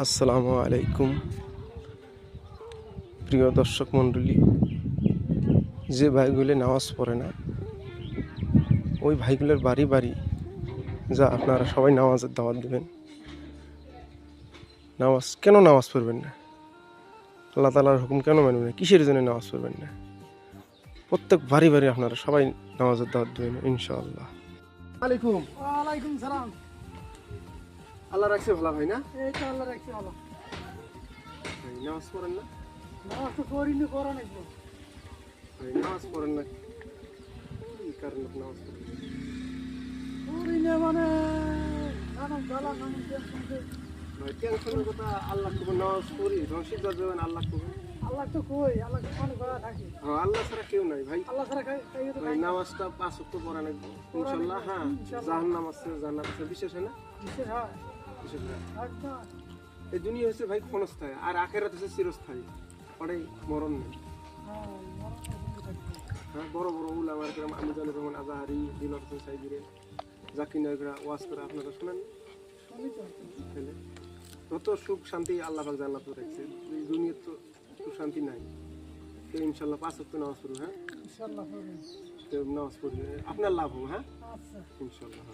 আসসালামু আলাইকুম প্রিয় দর্শক মণ্ডলী, যে ভাইগুলো নামাজ পড়ে না ওই ভাইগুলোর বাড়ি বাড়ি যা আপনারা সবাই নামাজের দাওয়াত দেবেন। কেন নামাজ পড়বেন না? আল্লাহ তাআলার হুকুম কেন মানবেন না? কিসের জন্য নামাজ পড়বেন না? প্রত্যেক বাড়ি বাড়ি আপনারা সবাই নামাজের দাওয়াত দেবেন ইনশাআল্লাহ। ওয়ালাইকুম সালাম। আল্লাহ রাখছে ভালো ভাই না? এই তো আল্লাহ রাখছে ভালো। ভাই নামাজ পড়েন না? নামাজ তো করিনি, করা নাকি? ভাই নামাজ পড়েন না, কি কারণে নামাজ পড়েন? করিনি মানে নানান জ্বালা নানান টেনশন। ভাই টেনশনের কথা আল্লাহ কবুল, নামাজ পড়ি রশিদ যাবেন আল্লাহ কবুল। আল্লাহ তো কই, আল্লাহ তো মনে করা থাকে। হ্যাঁ, আল্লাহ ছাড়া কেউ নাই ভাই। আল্লাহ ছাড়া খাই তো ভাই নামাজটা 5 ওয়াক্ত পড়া লাগবে ইনশাআল্লাহ। হ্যাঁ, জাহান্নাম আছে জান্নাত আছে, বিশ্বাস হয় না? বিশেষ হয় বিশ্বাস হয়। একদম। এই দুনিয়া হচ্ছে ভাই ক্ষণস্থায়ী, আর আখিরাত হচ্ছে চিরস্থায়ী, ওটাই মরণ নেই। হ্যাঁ, মরণ কিন্তু থাকবে। হ্যাঁ, বড় বড় উলামায়ে কেরাম আমিজানুর রহমান আজহারি, দিলওয়ার হোসেন সাইদিরে, জাকির নায়করা ওয়াজ করে আপনারা শুনেন। শুনি তো। তাহলে যত সুখ শান্তি আল্লাহ পাক জান্নাতে রাখছে, এই দুনিয়ার তো সুখ শান্তি নাই। তো ইনশাআল্লাহ 5 ওয়াক্ত নামাজ পড়ুন। হ্যাঁ, ইনশাআল্লাহ হবে। তো নামাজ পড়লে আপনার লাভ হবে। হ্যাঁ, আচ্ছা। ইনশাআল্লাহ।